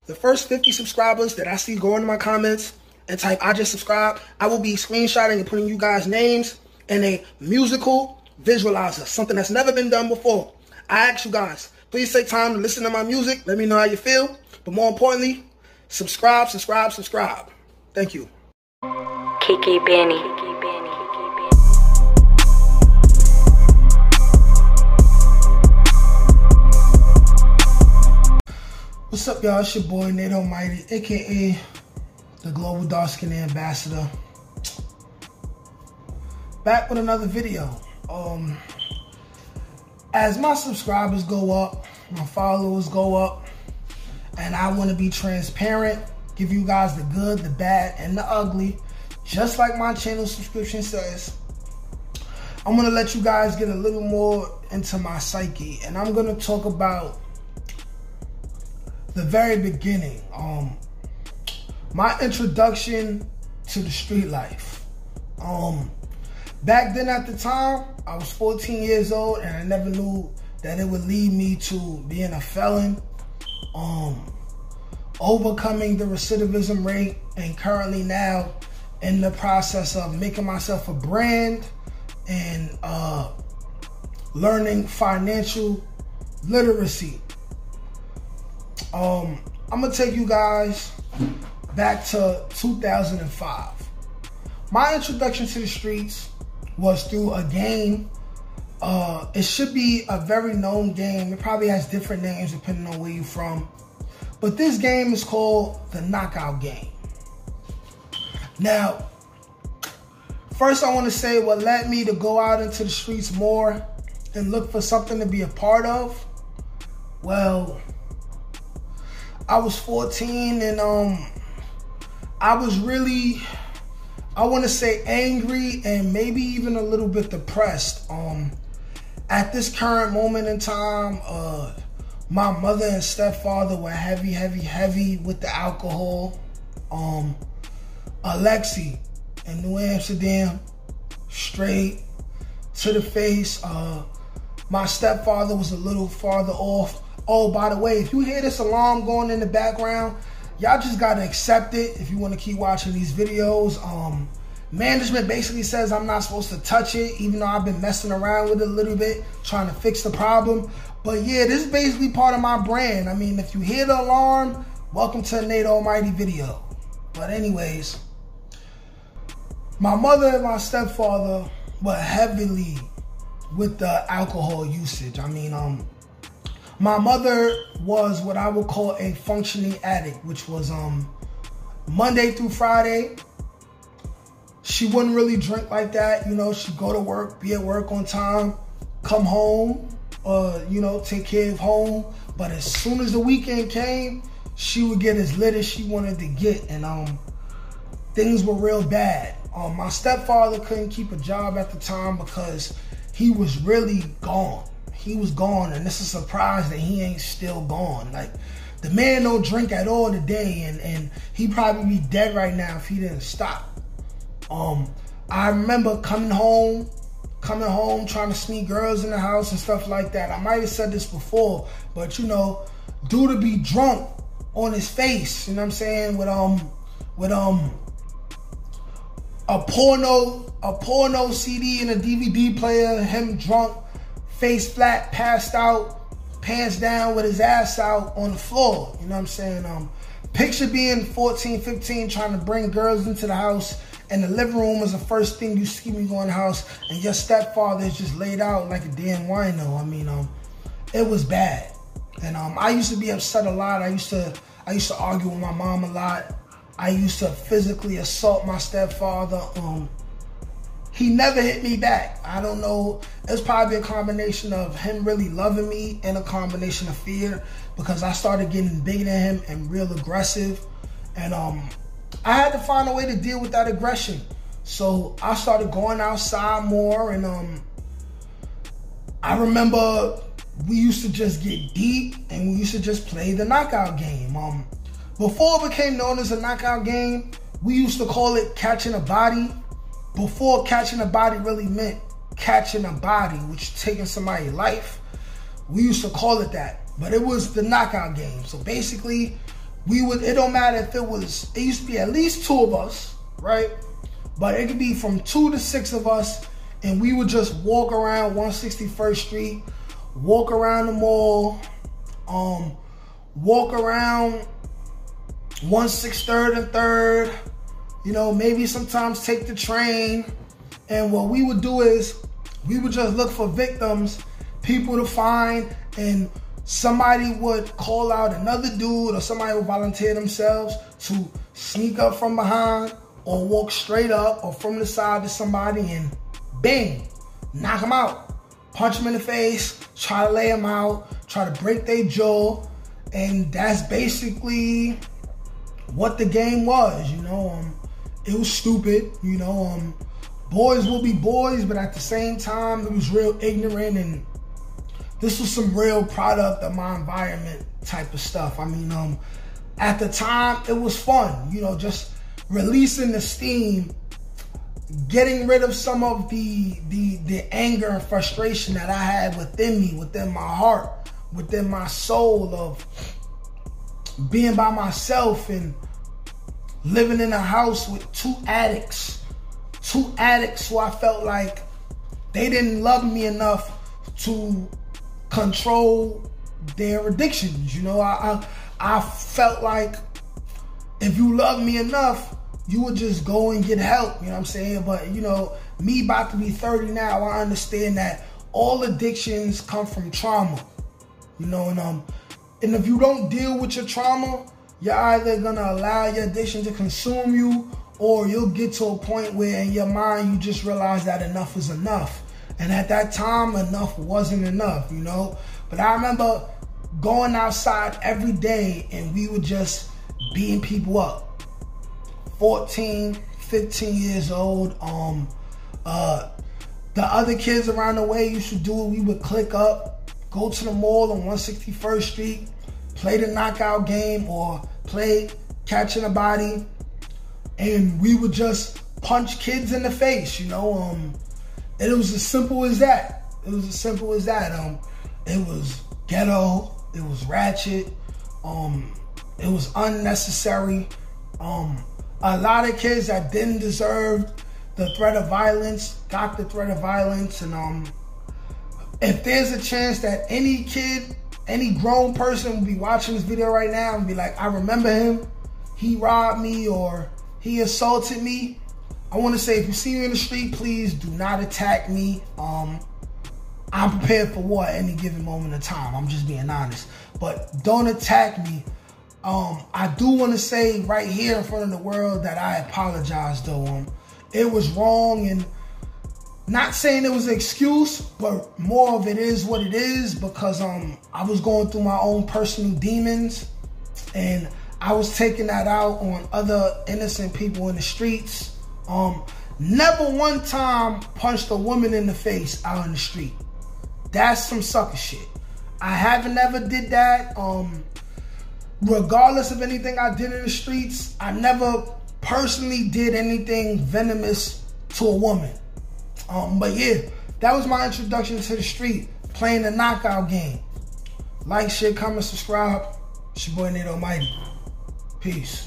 The first 50 subscribers that I see go into my comments and type "I just subscribed," I will be screenshotting and putting you guys' names in a musical visualizer, something that's never been done before. I ask you guys, please take time to listen to my music. Let me know how you feel. But more importantly, subscribe. Thank you. Kiki Benny. What's up, y'all? It's your boy, Nate Almighty, aka the Global Dark Skin Ambassador. Back with another video. As my subscribers go up, my followers go up, and I want to be transparent, give you guys the good, the bad, and the ugly, just like my channel subscription says. I'm going to let you guys get a little more into my psyche, and I'm going to talk about the very beginning, my introduction to the street life. Back then at the time, I was 14 years old, and I never knew that it would lead me to being a felon, overcoming the recidivism rate, and currently now in the process of making myself a brand and learning financial literacy. I'm gonna take you guys back to 2005. My introduction to the streets was through a game. It should be a very known game. It probably has different names depending on where you're from. But this game is called the Knockout Game. Now, first I want to say what led me to go out into the streets more and look for something to be a part of. Well, I was 14 and I was really, I want to say, angry and maybe even a little bit depressed. At this current moment in time, my mother and stepfather were heavy with the alcohol. Alexi in New Amsterdam, straight to the face. My stepfather was a little farther off. Oh, by the way, if you hear this alarm going in the background, y'all just gotta accept it if you want to keep watching these videos. Management basically says I'm not supposed to touch it, even though I've been messing around with it a little bit, trying to fix the problem. But yeah, this is basically part of my brand. I mean, if you hear the alarm, welcome to a Nate Almighty video. But anyways, my mother and my stepfather were heavily with the alcohol usage. I mean, my mother was what I would call a functioning addict, which was Monday through Friday. She wouldn't really drink like that. You know, she'd go to work, be at work on time, come home, you know, take care of home. But as soon as the weekend came, she would get as lit as she wanted to get. And things were real bad. My stepfather couldn't keep a job at the time because he was really gone. He was gone, and it's a surprise that he ain't still gone. Like, the man don't drink at all today, and he'd probably be dead right now if he didn't stop. I remember coming home, trying to sneak girls in the house and stuff like that. I might have said this before, but you know, dude to be drunk on his face, you know what I'm saying, with a porno CD and a DVD player, him drunk, face flat, passed out, pants down with his ass out on the floor. You know what I'm saying? Picture being 14, 15, trying to bring girls into the house, and the living room was the first thing you see me go in the house, and your stepfather is just laid out like a damn wino. I mean, it was bad. And I used to be upset a lot. I used to argue with my mom a lot. I used to physically assault my stepfather. He never hit me back. I don't know. It's probably a combination of him really loving me and a combination of fear, because I started getting bigger than him and real aggressive. And I had to find a way to deal with that aggression. So I started going outside more. And I remember we used to just get deep and we used to just play the knockout game. Before it became known as a knockout game, we used to call it catching a body. Before catching a body really meant catching a body, which is taking somebody's life, we used to call it that. But it was the knockout game. So basically, it don't matter if it used to be at least 2 of us, right? But it could be from 2 to 6 of us, and we would just walk around 161st Street, walk around the mall, walk around 163rd and 3rd, you know, maybe sometimes take the train. And what we would do is we would just look for victims, people to find, and somebody would call out another dude, or somebody would volunteer themselves to sneak up from behind or walk straight up or from the side to somebody and bang, knock them out, punch them in the face, try to lay them out, try to break their jaw. And that's basically what the game was, you know. It was stupid, you know. Boys will be boys, but at the same time, it was real ignorant, and this was some real product of my environment type of stuff. I mean, at the time, it was fun, you know, just releasing the steam, getting rid of some of the anger and frustration that I had within me, within my heart, within my soul, of being by myself and living in a house with 2 addicts who I felt like they didn't love me enough to control their addictions. You know, I felt like if you love me enough, you would just go and get help, you know what I'm saying? But, you know, me about to be 30 now, I understand that all addictions come from trauma, you know, and if you don't deal with your trauma, you're either gonna allow your addiction to consume you, or you'll get to a point where in your mind you just realize that enough is enough. And at that time, enough wasn't enough, you know? But I remember going outside every day and we were just beating people up. 14, 15 years old. The other kids around the way used to do it. We would click up, go to the mall on 161st Street, play the knockout game or play catching a body, and we would just punch kids in the face, you know. And it was as simple as that. It was as simple as that. It was ghetto. It was ratchet. It was unnecessary. A lot of kids that didn't deserve the threat of violence got the threat of violence. And if there's a chance that any kid, any grown person will be watching this video right now and be like, I remember him, he robbed me or he assaulted me, I want to say, if you see me in the street, please do not attack me. I'm prepared for war at any given moment of time. I'm just being honest. But don't attack me. I do want to say right here in front of the world that I apologize, though. It was wrong, and not saying it was an excuse, but more of it is what it is, because I was going through my own personal demons, and I was taking that out on other innocent people in the streets. Never one time punched a woman in the face out in the street. That's some sucker shit. I haven't ever did that. Regardless of anything I did in the streets, I never personally did anything venomous to a woman. But yeah, that was my introduction to the street, playing the knockout game. Like, share, comment, subscribe. It's your boy Nate Almighty. Peace.